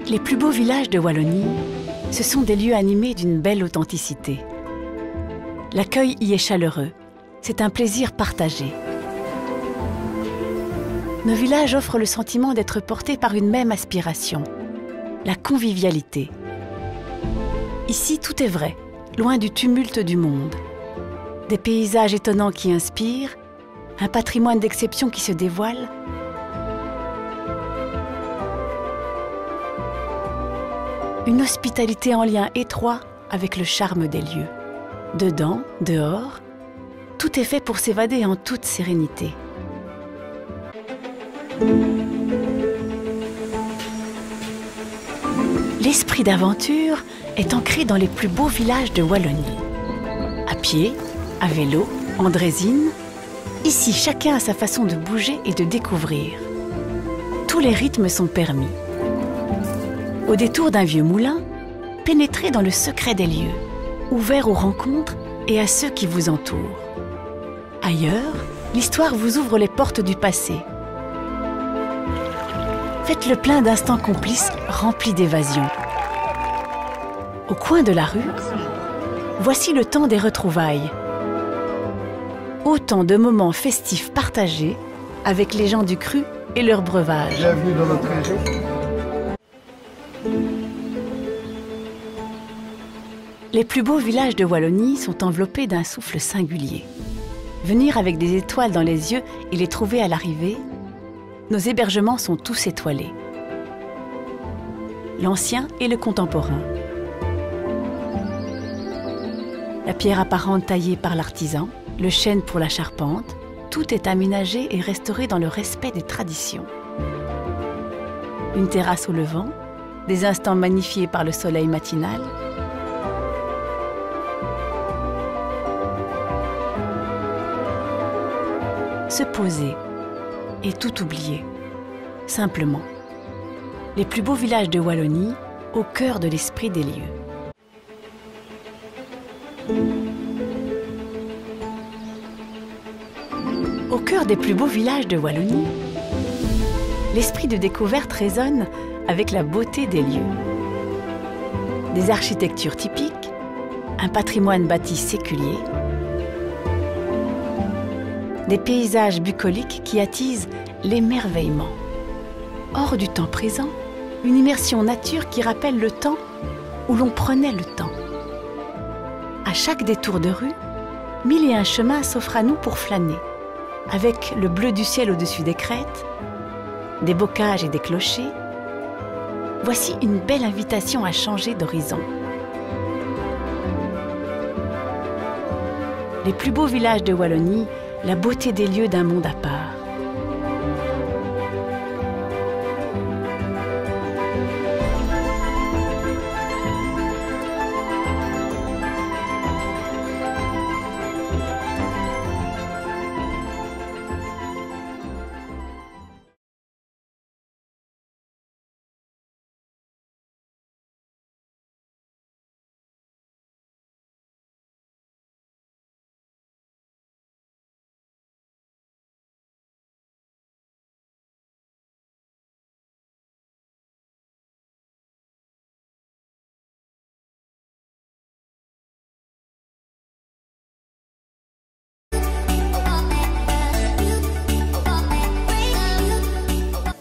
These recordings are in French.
Les plus beaux villages de Wallonie, ce sont des lieux animés d'une belle authenticité. L'accueil y est chaleureux, c'est un plaisir partagé. Nos villages offrent le sentiment d'être portés par une même aspiration, la convivialité. Ici, tout est vrai, loin du tumulte du monde. Des paysages étonnants qui inspirent, un patrimoine d'exception qui se dévoile. Une hospitalité en lien étroit avec le charme des lieux. Dedans, dehors, tout est fait pour s'évader en toute sérénité. L'esprit d'aventure est ancré dans les plus beaux villages de Wallonie. À pied, à vélo, en draisine, ici chacun a sa façon de bouger et de découvrir. Tous les rythmes sont permis. Au détour d'un vieux moulin, pénétrez dans le secret des lieux, ouvert aux rencontres et à ceux qui vous entourent. Ailleurs, l'histoire vous ouvre les portes du passé. Faites le plein d'instants complices remplis d'évasion. Au coin de la rue, voici le temps des retrouvailles. Autant de moments festifs partagés avec les gens du cru et leur breuvage. Bienvenue dans notre région. Les plus beaux villages de Wallonie sont enveloppés d'un souffle singulier. Venir avec des étoiles dans les yeux et les trouver à l'arrivée, nos hébergements sont tous étoilés. L'ancien et le contemporain. La pierre apparente taillée par l'artisan, le chêne pour la charpente, tout est aménagé et restauré dans le respect des traditions. Une terrasse au levant, des instants magnifiés par le soleil matinal. Se poser et tout oublier, simplement. Les plus beaux villages de Wallonie, au cœur de l'esprit des lieux. Au cœur des plus beaux villages de Wallonie, l'esprit de découverte résonne avec la beauté des lieux. Des architectures typiques, un patrimoine bâti séculier, des paysages bucoliques qui attisent l'émerveillement. Hors du temps présent, une immersion nature qui rappelle le temps où l'on prenait le temps. À chaque détour de rue, 1001 chemins s'offrent à nous pour flâner, avec le bleu du ciel au-dessus des crêtes, des bocages et des clochers. Voici une belle invitation à changer d'horizon. Les plus beaux villages de Wallonie, la beauté des lieux d'un monde à part.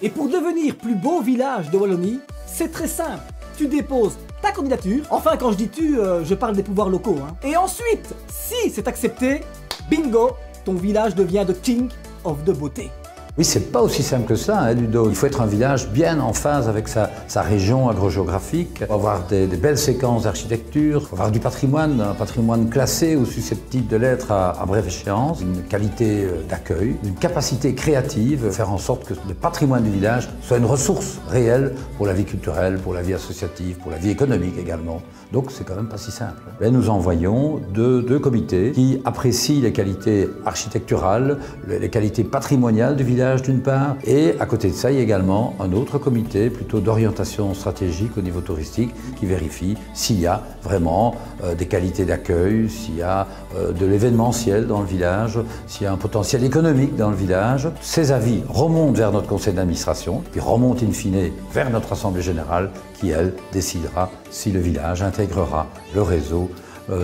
Et pour devenir plus beau village de Wallonie, c'est très simple. Tu déposes ta candidature. Enfin, quand je dis tu, je parle des pouvoirs locaux. Et ensuite, si c'est accepté, bingo, ton village devient the king of the beauté. Oui, c'est pas aussi simple que ça, hein, Ludo. Il faut être un village bien en phase avec sa région agrogéographique. Il faut avoir des belles séquences d'architecture, il faut avoir du patrimoine, un patrimoine classé ou susceptible de l'être à brève échéance, une qualité d'accueil, une capacité créative, faire en sorte que le patrimoine du village soit une ressource réelle pour la vie culturelle, pour la vie associative, pour la vie économique également. Donc c'est quand même pas si simple. Mais nous envoyons deux comités qui apprécient les qualités architecturales, les qualités patrimoniales du village, village d'une part, et à côté de ça, il y a également un autre comité plutôt d'orientation stratégique au niveau touristique qui vérifie s'il y a vraiment des qualités d'accueil, s'il y a de l'événementiel dans le village, s'il y a un potentiel économique dans le village. Ces avis remontent vers notre conseil d'administration, puis remontent in fine vers notre assemblée générale qui, elle, décidera si le village intégrera le réseau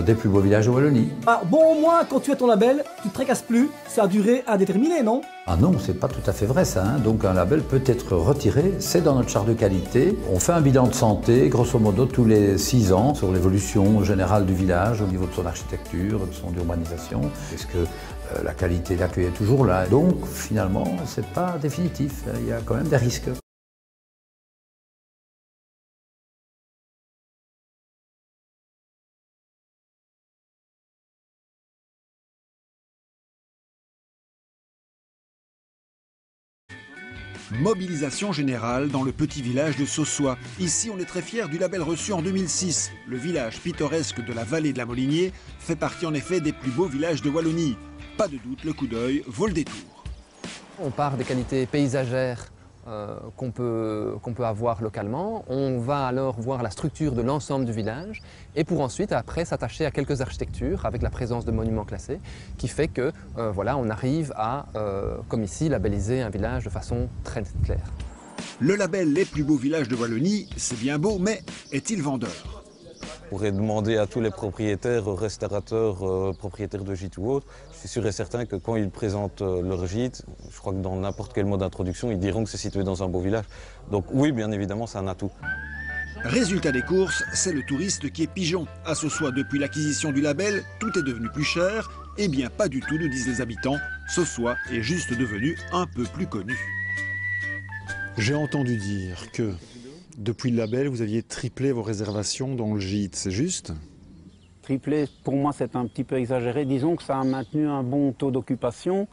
des plus beaux villages de Wallonie. Ah, bon, au moins, quand tu as ton label, tu ne te tracasses plus. C'est à durée indéterminée, non? Ah non, c'est pas tout à fait vrai ça. Donc un label peut être retiré, c'est dans notre charte de qualité. On fait un bilan de santé, grosso modo, tous les 6 ans sur l'évolution générale du village au niveau de son architecture, de son urbanisation. Est-ce que la qualité d'accueil est toujours là? Donc finalement, c'est pas définitif. Il y a quand même des risques. Mobilisation générale dans le petit village de Sossois. Ici, on est très fiers du label reçu en 2006. Le village pittoresque de la vallée de la Molinier fait partie en effet des plus beaux villages de Wallonie. Pas de doute, le coup d'œil vaut le détour. On part des qualités paysagères qu'on peut avoir localement. On va alors voir la structure de l'ensemble du village et pour ensuite, après, s'attacher à quelques architectures avec la présence de monuments classés qui fait que, voilà, on arrive à, comme ici, labelliser un village de façon très claire. Le label Les plus beaux villages de Wallonie, c'est bien beau, mais est-il vendeur? On pourrait demander à tous les propriétaires, restaurateurs, propriétaires de gîtes ou autres, je suis sûr et certain que quand ils présentent leur gîte, je crois que dans n'importe quel mot d'introduction, ils diront que c'est situé dans un beau village. Donc oui, bien évidemment, c'est un atout. Résultat des courses, c'est le touriste qui est pigeon. À Sossois, depuis l'acquisition du label, tout est devenu plus cher. Eh bien, pas du tout, nous disent les habitants. Sossois est juste devenu un peu plus connu. J'ai entendu dire que depuis le label, vous aviez triplé vos réservations dans le gîte, c'est juste? Triplé, pour moi, c'est un petit peu exagéré. Disons que ça a maintenu un bon taux d'occupation,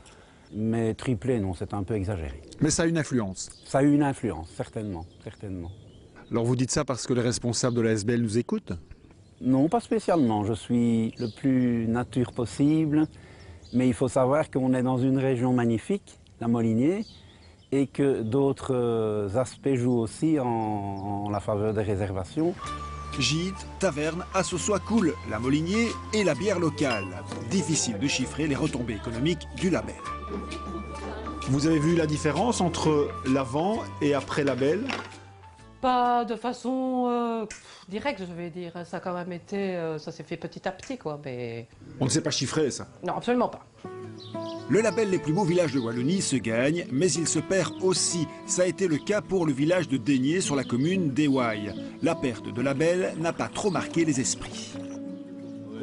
mais triplé, non, c'est un peu exagéré. Mais ça a une influence. Ça a eu une influence, certainement, certainement. Alors vous dites ça parce que les responsables de la SBL nous écoutent? Non, pas spécialement. Je suis le plus nature possible, mais il faut savoir qu'on est dans une région magnifique, la Molinier, et que d'autres aspects jouent aussi en la faveur des réservations. Gîtes, tavernes, à Sossois coule la Molinier et la bière locale. Difficile de chiffrer les retombées économiques du label. Vous avez vu la différence entre l'avant et après label? Pas de façon directe, je vais dire. Ça a quand même été, ça s'est fait petit à petit, quoi. Mais On ne sait pas chiffrer ça. non, absolument pas. Le label Les plus beaux villages de Wallonie se gagne, mais il se perd aussi. Ça a été le cas pour le village de Daigné sur la commune d'Éouaille. La perte de label n'a pas trop marqué les esprits.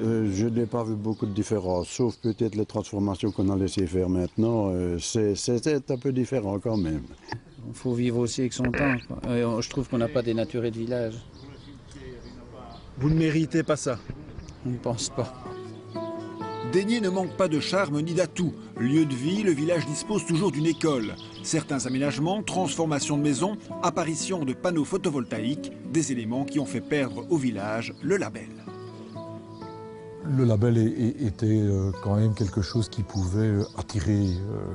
Je n'ai pas vu beaucoup de différence, sauf peut-être les transformations qu'on a laissé faire maintenant. C'est un peu différent quand même. Il faut vivre aussi avec son temps, quoi. Je trouve qu'on n'a pas dénaturé de village. Vous ne méritez pas ça? On ne pense pas. Daigné ne manque pas de charme ni d'atout. Lieu de vie, le village dispose toujours d'une école. Certains aménagements, transformations de maisons, apparition de panneaux photovoltaïques, des éléments qui ont fait perdre au village le label. Le label était quand même quelque chose qui pouvait attirer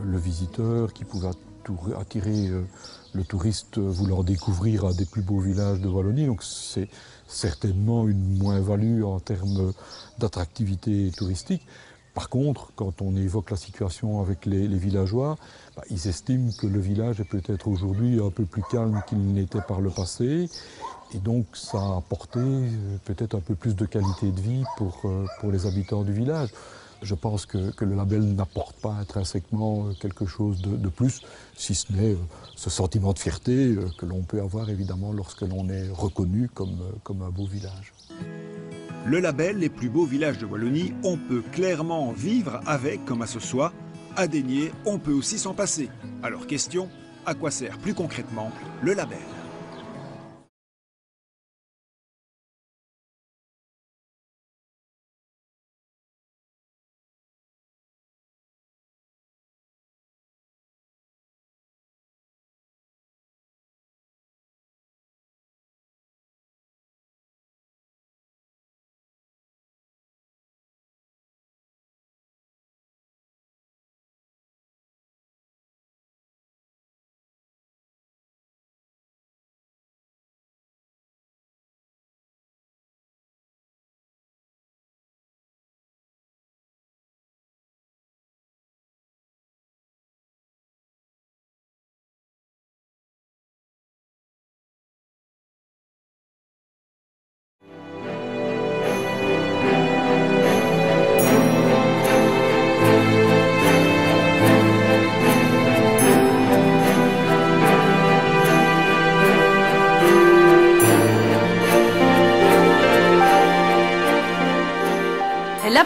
le visiteur, qui pouvait attirer le touriste voulant découvrir un des plus beaux villages de Wallonie. Donc c'est certainement une moins-value en termes d'attractivité touristique. Par contre, quand on évoque la situation avec les villageois, ils estiment que le village est peut-être aujourd'hui un peu plus calme qu'il n'était par le passé. Et donc ça a apporté peut-être un peu plus de qualité de vie pour les habitants du village. Je pense que le label n'apporte pas intrinsèquement quelque chose de plus, si ce n'est ce sentiment de fierté que l'on peut avoir évidemment lorsque l'on est reconnu comme un beau village. Le label Les plus beaux villages de Wallonie, on peut clairement vivre avec, comme à Sossois. À Daigné, on peut aussi s'en passer. Alors question, à quoi sert plus concrètement le label ?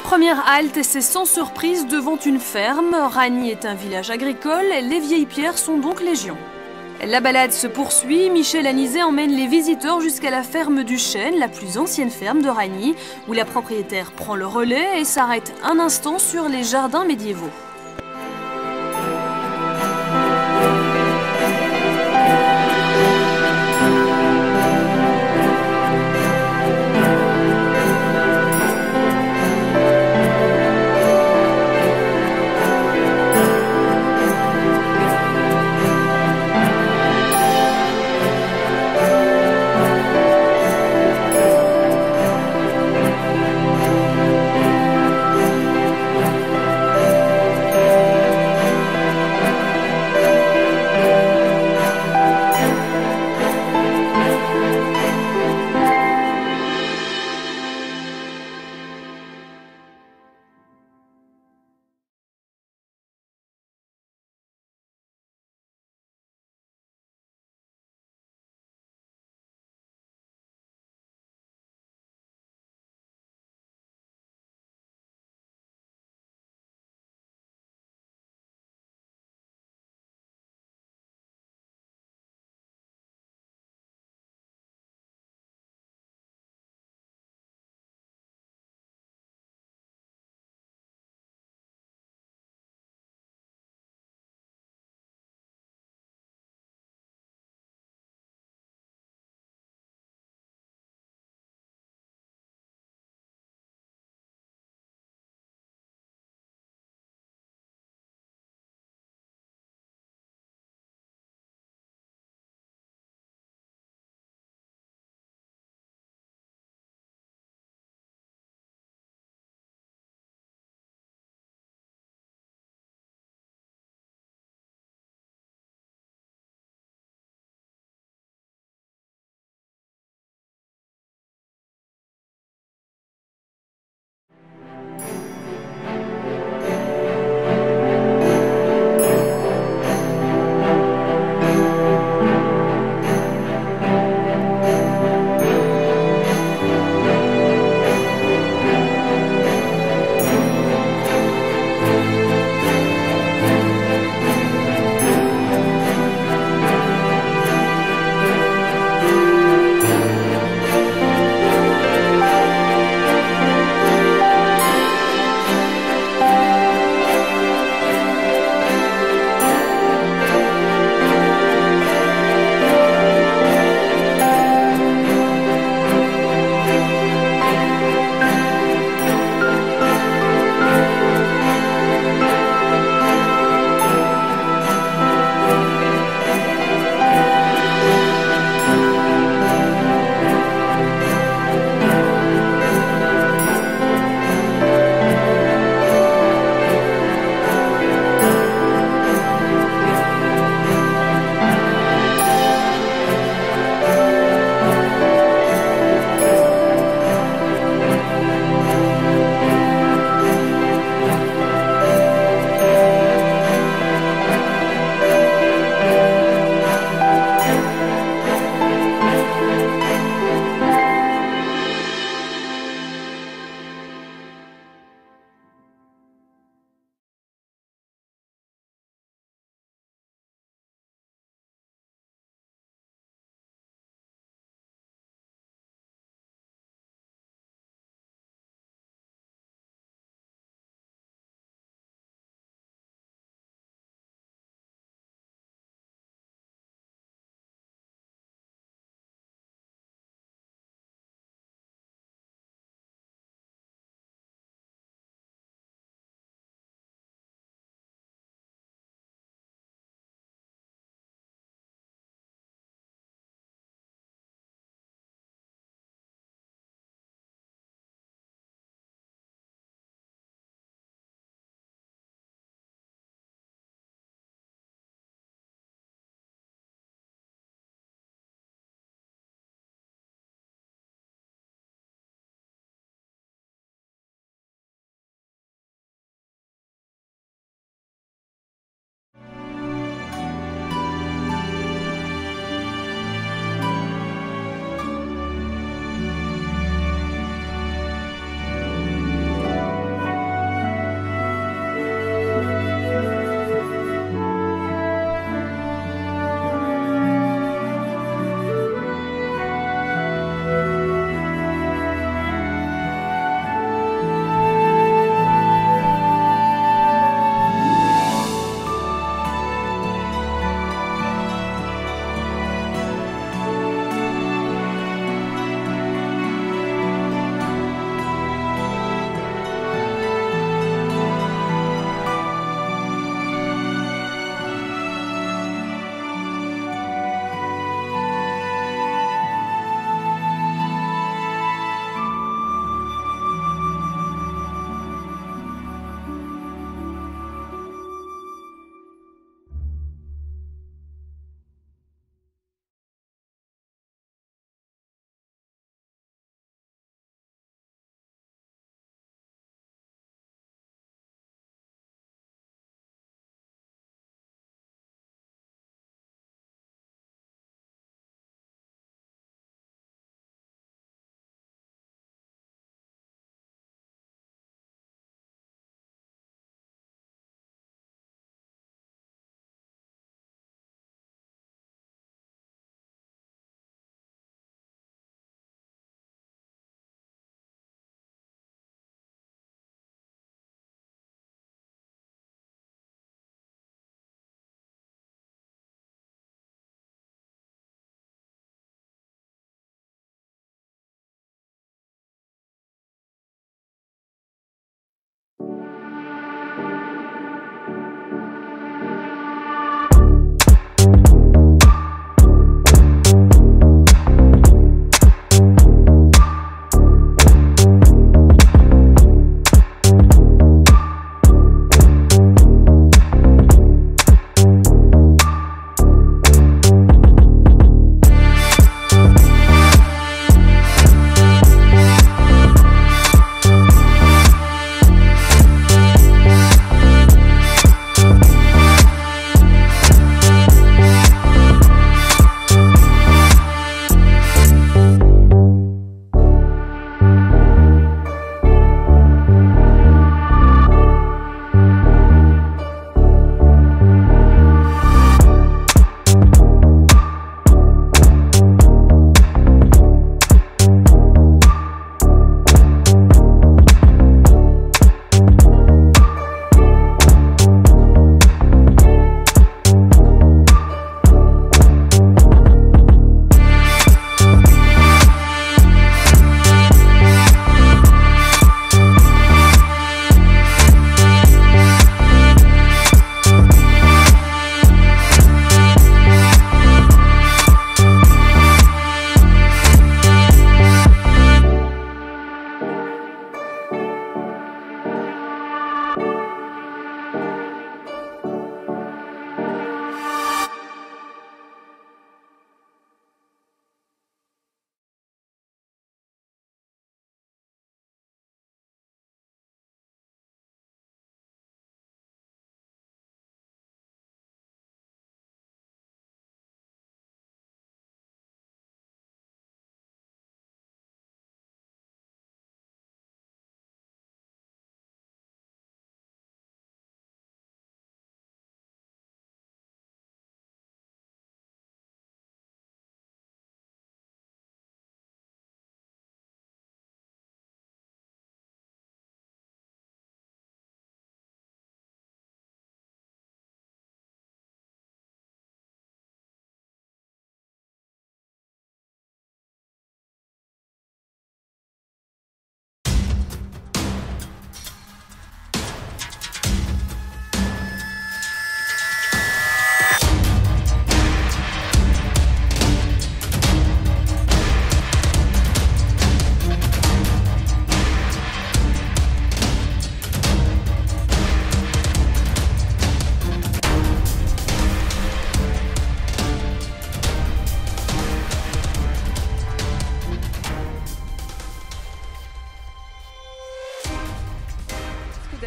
première halte, c'est sans surprise devant une ferme. Ragny est un village agricole, les vieilles pierres sont donc légion. La balade se poursuit, Michel Anizet emmène les visiteurs jusqu'à la ferme du Chêne, la plus ancienne ferme de Ragny, où la propriétaire prend le relais et s'arrête un instant sur les jardins médiévaux.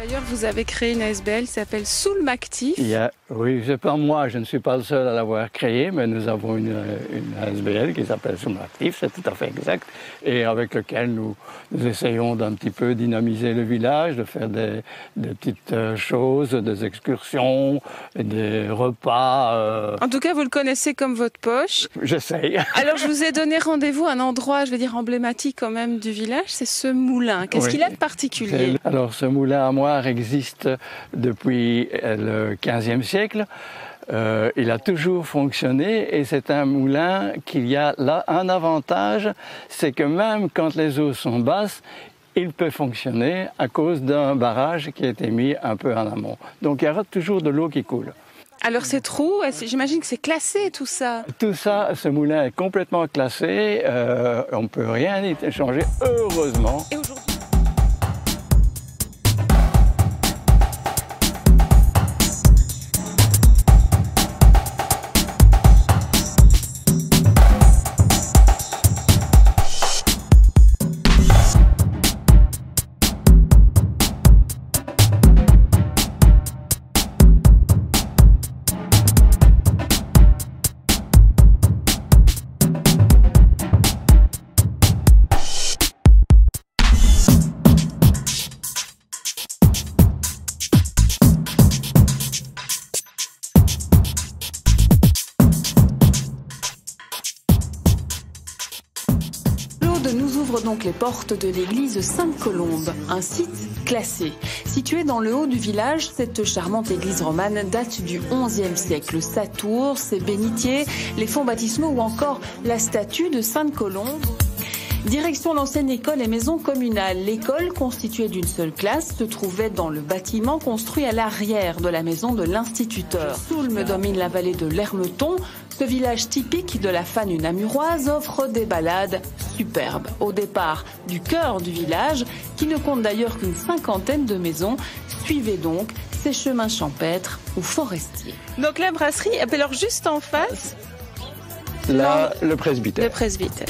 D'ailleurs, vous avez créé une ASBL qui s'appelle Soulmactif. Oui, c'est pas moi, je ne suis pas le seul à l'avoir créée, mais nous avons une ASBL qui s'appelle Soulmactif, c'est tout à fait exact, et avec lequel nous essayons d'un petit peu dynamiser le village, de faire des petites choses, des excursions, des repas. En tout cas, vous le connaissez comme votre poche. J'essaye. Alors, je vous ai donné rendez-vous à un endroit, je vais dire emblématique quand même du village, c'est ce moulin. Qu'est-ce qu'il a de particulier? Alors, ce moulin à moire existe depuis le XVe siècle. Il a toujours fonctionné et c'est un moulin qui a là un avantage, c'est que même quand les eaux sont basses, il peut fonctionner à cause d'un barrage qui a été mis un peu en amont. Donc il y aura toujours de l'eau qui coule. Alors ces trous, j'imagine que c'est classé tout ça. Tout ça, ce moulin est complètement classé, on ne peut rien y changer, heureusement. Et aujourd'hui nous ouvre donc les portes de l'église Sainte-Colombe, un site classé. Située dans le haut du village, cette charmante église romane date du XIe siècle. Sa tour, ses bénitiers, les fonds baptismaux ou encore la statue de Sainte-Colombe. Direction l'ancienne école et maison communale. L'école, constituée d'une seule classe, se trouvait dans le bâtiment construit à l'arrière de la maison de l'instituteur. Soulmes domine la vallée de l'Hermeton. Ce village typique de la Fanne namuroise offre des balades superbes. Au départ du cœur du village, qui ne compte d'ailleurs qu'une cinquantaine de maisons, suivez donc ces chemins champêtres ou forestiers. Donc la brasserie, alors juste en face, là, le presbytère. Le presbytère.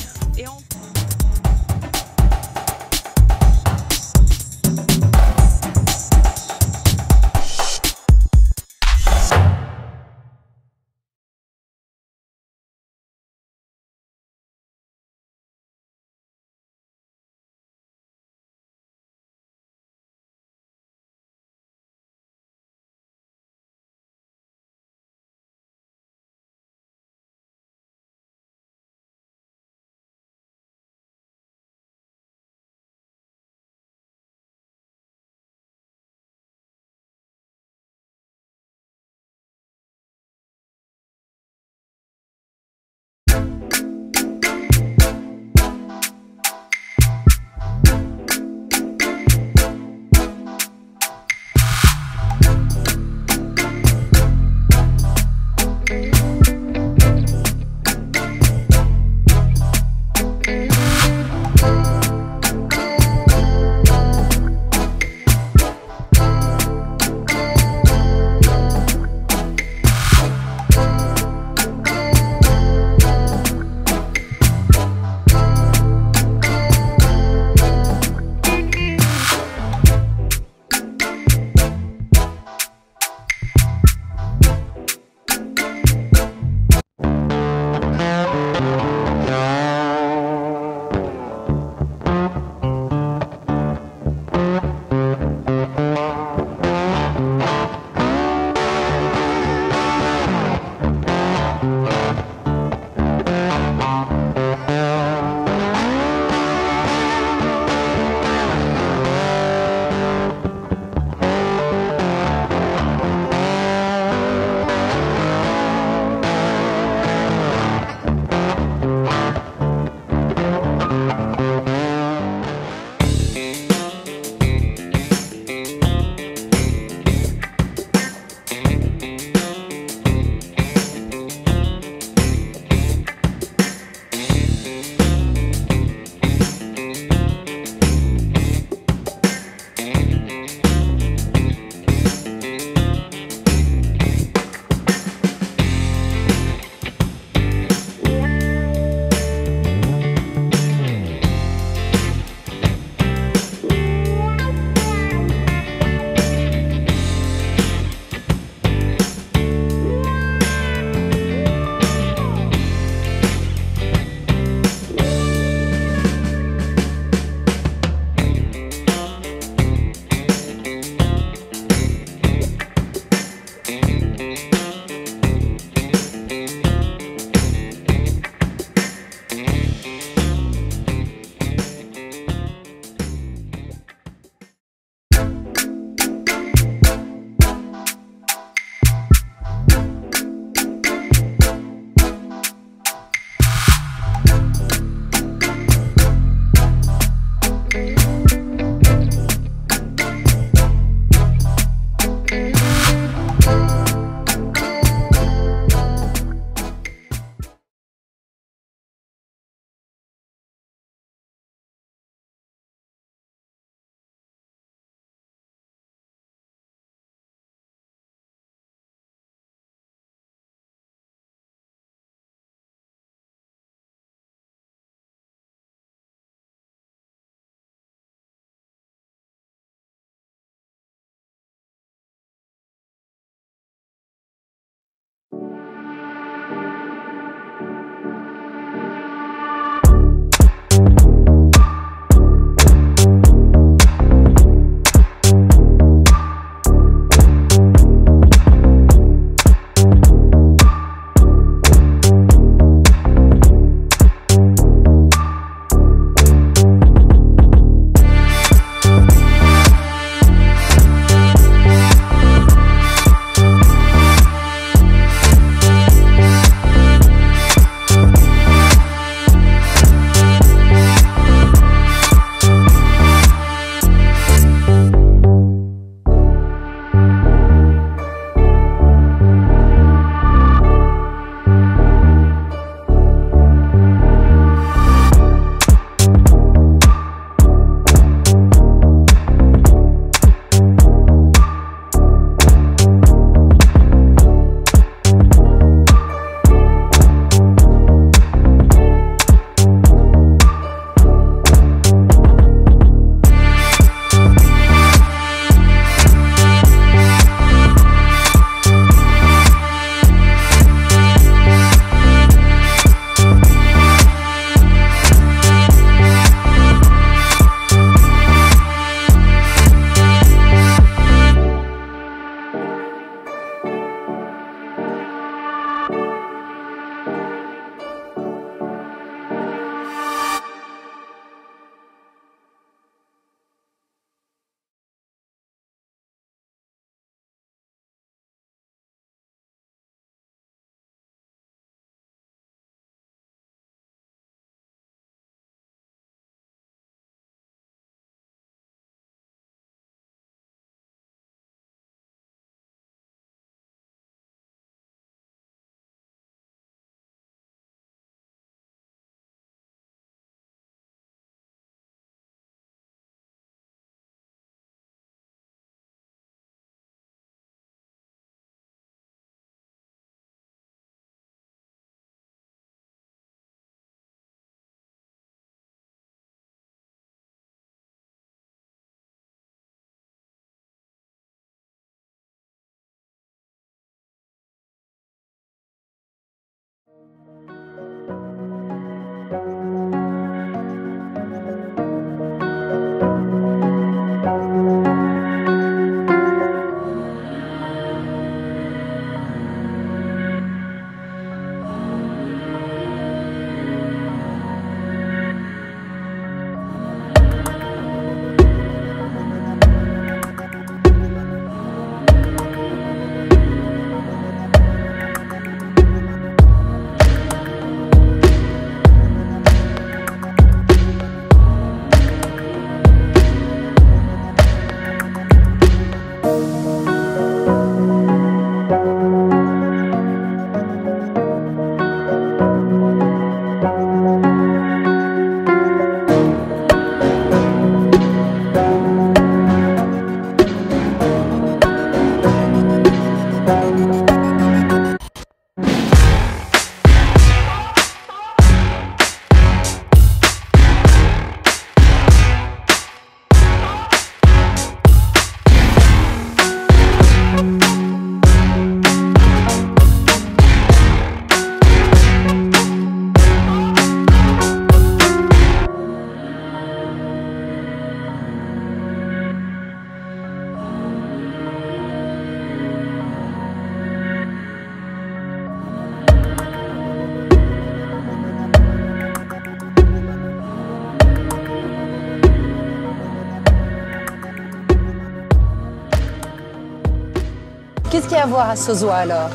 Qu'est-ce qu'il y a à voir à Sauzois alors?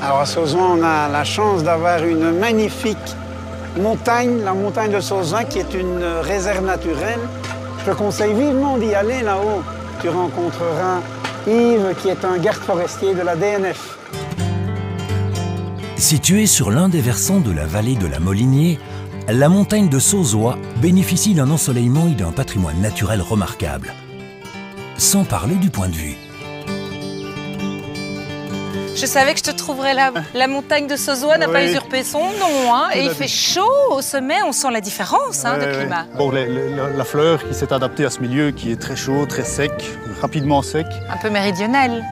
Alors à Sauzois, on a la chance d'avoir une magnifique montagne, la montagne de Sauzois, qui est une réserve naturelle. Je te conseille vivement d'y aller là-haut. Tu rencontreras Yves, qui est un garde forestier de la DNF. Située sur l'un des versants de la vallée de la Molinier, la montagne de Sauzois bénéficie d'un ensoleillement et d'un patrimoine naturel remarquable. Sans parler du point de vue. Je savais que je te trouverais là. La montagne de Sauzois n'a pas usurpé son nom, hein. Et il fait chaud au sommet, on sent la différence de climat. Bon, la fleur qui s'est adaptée à ce milieu qui est très chaud, très sec, rapidement sec. Un peu méridional.